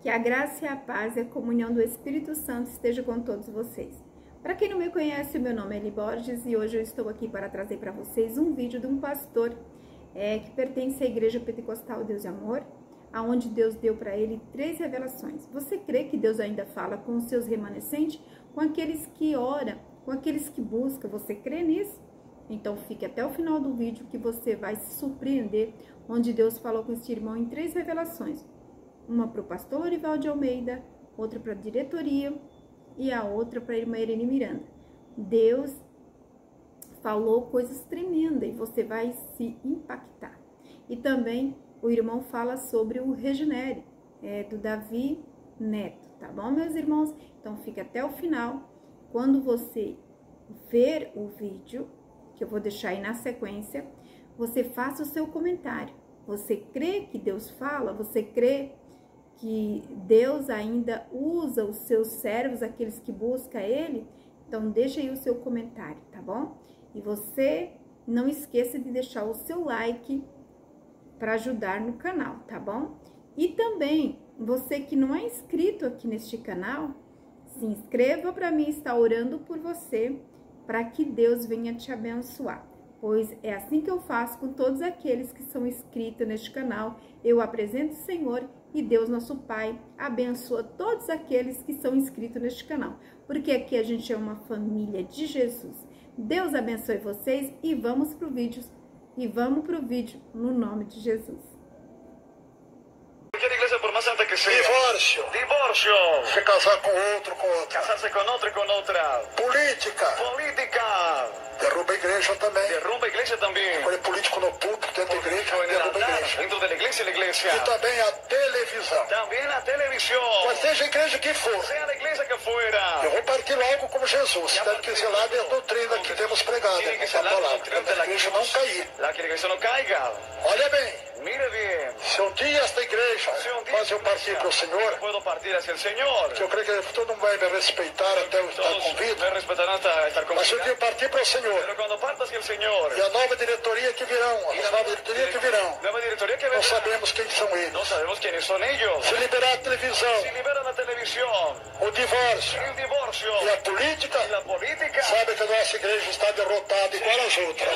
Que a graça e a paz e a comunhão do Espírito Santo esteja com todos vocês. Para quem não me conhece, o meu nome é Eli Borges e hoje eu estou aqui para trazer para vocês um vídeo de um pastor que pertence à Igreja Pentecostal Deus e Amor, aonde Deus deu para ele 3 revelações. Você crê que Deus ainda fala com os seus remanescentes, com aqueles que oram, com aqueles que buscam? Você crê nisso? Então fique até o final do vídeo que você vai se surpreender, onde Deus falou com este irmão em 3 revelações. Uma para o pastor Lorival de Almeida, outra para a diretoria e a outra para a irmã Irene Miranda. Deus falou coisas tremendas e você vai se impactar. E também o irmão fala sobre o Regenere, do Davi Neto, tá bom, meus irmãos? Então fica até o final. Quando você ver o vídeo, que eu vou deixar aí na sequência, você faça o seu comentário. Você crê que Deus fala? Você crê que Deus ainda usa os seus servos, aqueles que buscam Ele? Então deixa aí o seu comentário, tá bom? E você não esqueça de deixar o seu like para ajudar no canal, tá bom? E também, você que não é inscrito aqui neste canal, se inscreva para mim estar orando por você, para que Deus venha te abençoar. Pois é assim que eu faço com todos aqueles que são inscritos neste canal. Eu apresento o Senhor e Deus, nosso Pai, abençoa todos aqueles que são inscritos neste canal. Porque aqui a gente é uma família de Jesus. Deus abençoe vocês e vamos pro vídeo. No nome de Jesus. Cualquier iglesia, por más santa que sea. Divórcio. Divórcio. Se casar com outro, com outra. Casarse con otro y con otra. Política. Política. Derruba a igreja também. Derrumba a iglesia también. Quando é político no púlpito, dentro da igreja, Político en el derruba a altar, igreja. dentro de la iglesia. E também a televisão. También la televisión. Mas seja a igreja que for. Sea la iglesia que fuera. Eu vou partir logo como Jesus. Tem que zelar da doutrina que temos pregado. Tiene que Essa ser la palavra. doctrina Para de a igreja não cair. la que la iglesia no caiga. Olha bem. Mire bien. Se um dia esta igreja Si un día faz eu partir para o Senhor, puedo partir hacia el Señor. que eu creio que todo mundo vai me respeitar até eu estar Todos com vida. me respetarán hasta estar con Mas se um vida. dia eu partir para o Senhor, Pero cuando parta hacia el Señor, e a nova diretoria que virão, as novas diretorias que virão, nueva directoría que não vendrá, sabemos quem são no eles. sabemos quiénes son ellos. Se liberar a televisão, Si liberan la televisión, o divórcio el divorcio e a política, y la política, sabe que a nossa igreja está derrotada igual as outras.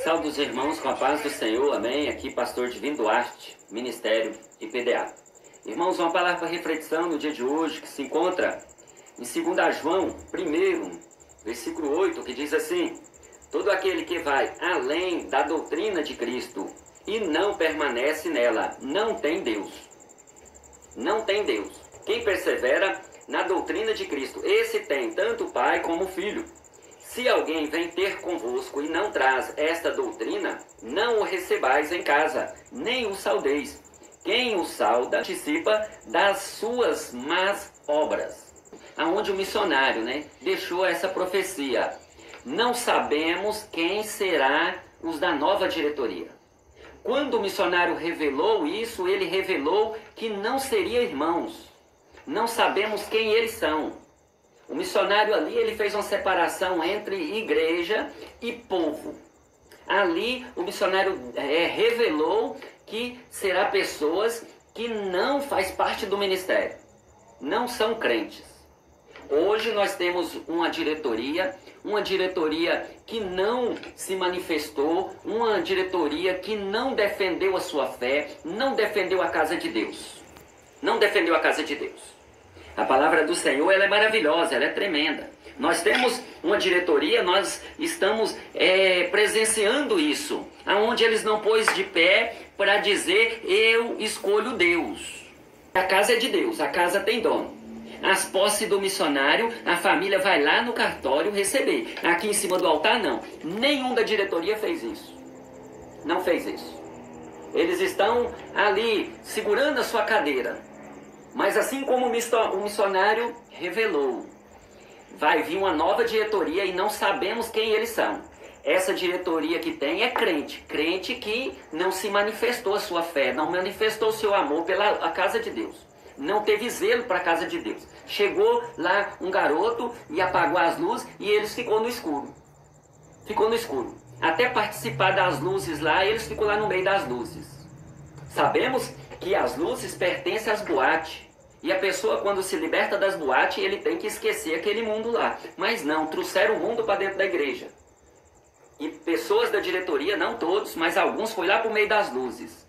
Salve os irmãos com a paz do Senhor, amém? Aqui pastor Divino Duarte, Ministério IPDA. Irmãos, uma palavra para reflexão no dia de hoje que se encontra em 2 João 1, versículo 8, que diz assim: todo aquele que vai além da doutrina de Cristo e não permanece nela, não tem Deus. Não tem Deus. Quem persevera na doutrina de Cristo, esse tem tanto o Pai como o Filho. Se alguém vem ter convosco e não traz esta doutrina, não o recebais em casa, nem o saudeis. Quem o sauda participa das suas más obras. Aonde o missionário, deixou essa profecia. Não sabemos quem será os da nova diretoria. Quando o missionário revelou isso, ele revelou que não seria irmãos. Não sabemos quem eles são. O missionário ali, ele fez uma separação entre igreja e povo. Ali, o missionário revelou que será pessoas que não faz parte do ministério. Não são crentes. Hoje nós temos uma diretoria que não se manifestou, uma diretoria que não defendeu a sua fé, não defendeu a casa de Deus. Não defendeu a casa de Deus. A palavra do Senhor, ela é maravilhosa, ela é tremenda. Nós temos uma diretoria, nós estamos presenciando isso, aonde eles não pôs de pé para dizer, eu escolho Deus. A casa é de Deus, a casa tem dono. As posses do missionário, a família vai lá no cartório receber. Aqui em cima do altar, não. Nenhum da diretoria fez isso. Não fez isso. Eles estão ali, segurando a sua cadeira. Mas assim como o missionário revelou, vai vir uma nova diretoria e não sabemos quem eles são. Essa diretoria que tem é crente. Crente que não se manifestou a sua fé, não manifestou o seu amor pela casa de Deus. Não teve zelo para a casa de Deus. Chegou lá um garoto e apagou as luzes e eles ficou no escuro. Ficou no escuro. até participar das luzes lá, eles ficam lá no meio das luzes. Sabemos que as luzes pertencem às boates. E a pessoa, quando se liberta das boates, ele tem que esquecer aquele mundo lá. Mas não, trouxeram o mundo para dentro da igreja. E pessoas da diretoria, não todos, mas alguns, foi lá para o meio das luzes.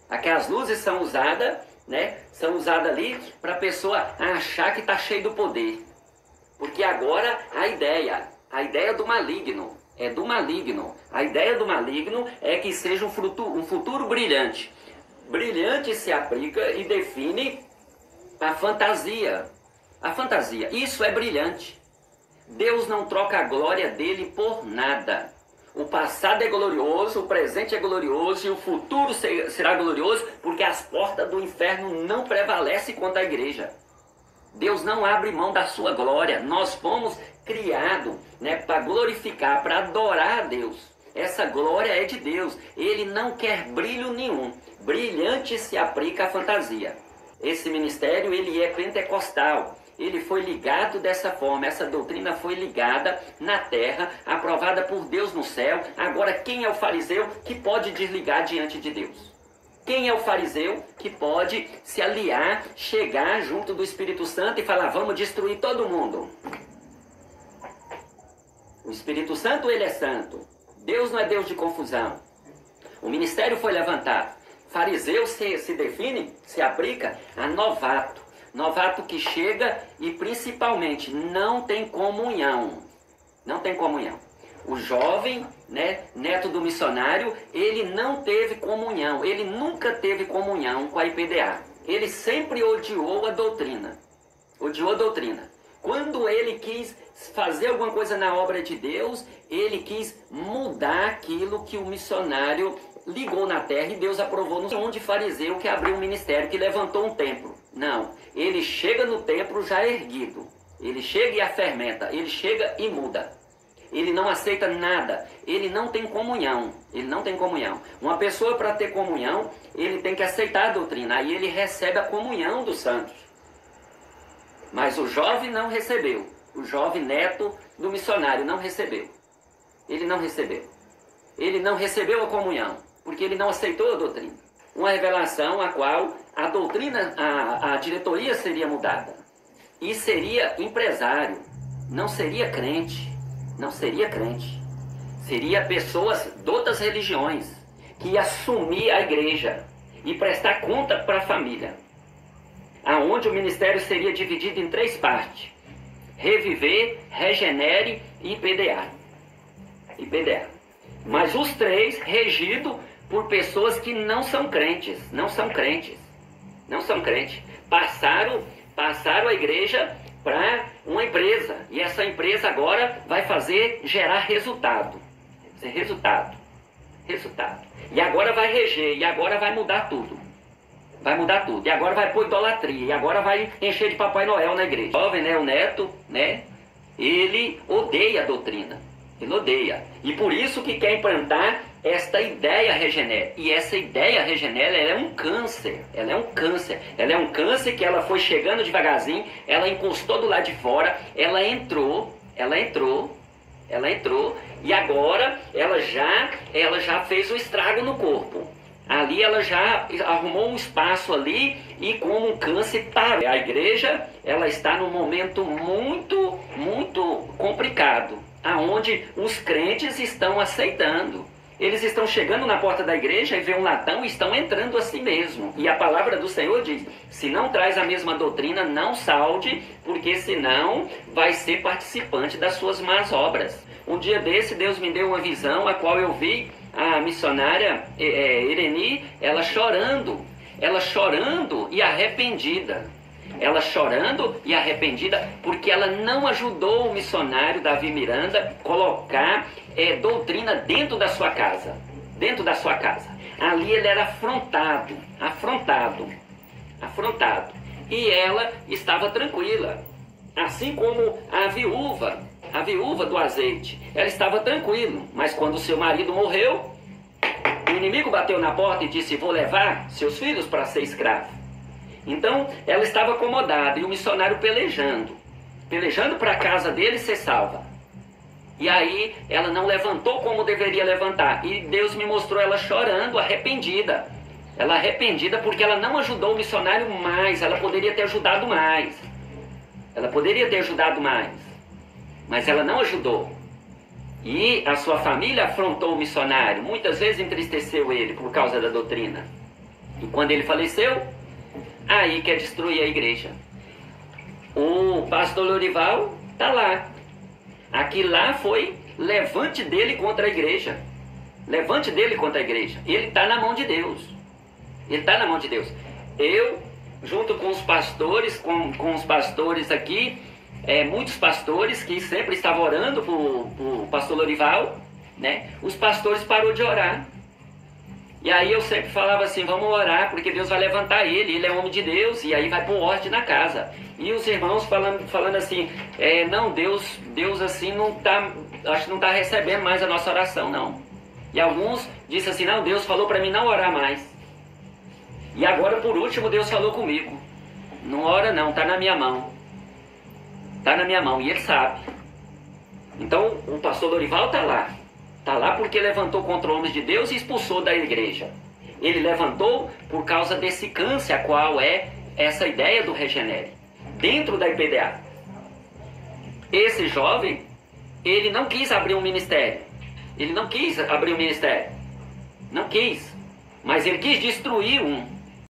Aquelas luzes são usadas, né? São usadas ali para a pessoa achar que está cheio do poder. Porque agora a ideia do maligno, é do maligno. A ideia do maligno é que seja um futuro brilhante. Brilhante se aplica e define a fantasia. A fantasia, isso é brilhante. Deus não troca a glória dele por nada. O passado é glorioso, o presente é glorioso e o futuro será glorioso, porque as portas do inferno não prevalecem contra a igreja. Deus não abre mão da sua glória. Nós fomos criados, né, para glorificar, para adorar a Deus. Essa glória é de Deus. Ele não quer brilho nenhum. Brilhante se aplica à fantasia. Esse ministério, ele é pentecostal. Ele foi ligado dessa forma. Essa doutrina foi ligada na terra, aprovada por Deus no céu. Agora, quem é o fariseu que pode desligar diante de Deus? Quem é o fariseu que pode se aliar, chegar junto do Espírito Santo e falar, vamos destruir todo mundo? O Espírito Santo, ele é santo. Deus não é Deus de confusão. O ministério foi levantado. Fariseu se define, se aplica a novato. Novato que chega e principalmente não tem comunhão. Não tem comunhão. O jovem, né, neto do missionário, ele não teve comunhão. Ele nunca teve comunhão com a IPDA. Ele sempre odiou a doutrina. Odiou a doutrina. Quando ele quis fazer alguma coisa na obra de Deus, ele quis mudar aquilo que o missionário ligou na terra e Deus aprovou. Não de fariseu que abriu um ministério, que levantou um templo. Não, ele chega no templo já erguido. Ele chega e a fermenta, ele chega e muda. Ele não aceita nada, ele não tem comunhão. Ele não tem comunhão. Uma pessoa, para ter comunhão, ele tem que aceitar a doutrina. Aí ele recebe a comunhão dos santos. Mas o jovem não recebeu. O jovem neto do missionário não recebeu. Ele não recebeu. Ele não recebeu a comunhão, porque ele não aceitou a doutrina. Uma revelação a qual a doutrina, a diretoria seria mudada. E seria empresário, não seria crente. Não seria crente. Seria pessoas de outras religiões que ia assumir a igreja e prestar conta para a família. Aonde o ministério seria dividido em 3 partes: Reviver, Regenere e IPDA. IPDA. Mas os 3 regidos por pessoas que não são crentes. Não são crentes. Não são crentes. Passaram a igreja para uma empresa. E essa empresa agora vai gerar resultado. Resultado. E agora vai reger. E agora vai mudar tudo. Vai mudar tudo. E agora vai pôr idolatria. E agora vai encher de Papai Noel na igreja. O jovem, né, o neto, né, ele odeia a doutrina. Ele odeia. E por isso que quer implantar esta ideia Regenere. E essa ideia Regenere, ela é um câncer. Ela é um câncer. Ela é um câncer que ela foi chegando devagarzinho. Ela encostou do lado de fora. Ela entrou. E agora ela já fez um estrago no corpo. Ali ela já arrumou um espaço ali e como um câncer parou. A igreja, ela está num momento muito, muito complicado, aonde os crentes estão aceitando. Eles estão chegando na porta da igreja e vê um latão e estão entrando assim mesmo. E a palavra do Senhor diz, se não traz a mesma doutrina, não salde, porque senão vai ser participante das suas más obras. Um dia desse, Deus me deu uma visão, a qual eu vi a missionária Ireni, ela chorando e arrependida. Ela chorando e arrependida porque ela não ajudou o missionário Davi Miranda a colocar doutrina dentro da sua casa. Dentro da sua casa. Ali ele era afrontado. E ela estava tranquila. Assim como a viúva do azeite. Ela estava tranquila. Mas quando seu marido morreu, o inimigo bateu na porta e disse, vou levar seus filhos para ser escravo. Então, ela estava acomodada e o missionário pelejando para a casa dele ser salva. E aí ela não levantou como deveria levantar. E Deus me mostrou ela chorando, arrependida. Ela arrependida porque ela não ajudou o missionário mais. Ela poderia ter ajudado mais. Ela poderia ter ajudado mais. Mas ela não ajudou. E a sua família afrontou o missionário. Muitas vezes entristeceu ele por causa da doutrina. E quando ele faleceu, aí quer destruir a igreja. O pastor Lorival está lá. Aqui lá foi levante dele contra a igreja. Levante dele contra a igreja. Ele está na mão de Deus. Ele está na mão de Deus. Eu, junto com os pastores, com os pastores aqui, muitos pastores que sempre estavam orando por pastor Lorival, né? Os pastores pararam de orar. E aí eu sempre falava assim, vamos orar, porque Deus vai levantar ele é homem de Deus, e aí vai pôr ordem na casa. E os irmãos falando assim, não, Deus assim não tá, acho que não está recebendo mais a nossa oração, não. E alguns disseram assim, não, Deus falou para mim não orar mais. E agora, por último, Deus falou comigo, não ora não, está na minha mão. Está na minha mão, e ele sabe. Então, o pastor Lorival está lá. Está lá porque levantou contra homens de Deus e expulsou da igreja. Ele levantou por causa desse câncer, a qual é essa ideia do Regenere, dentro da IPDA. Esse jovem, ele não quis abrir um ministério. Ele não quis abrir um ministério. Não quis. Mas ele quis destruir um.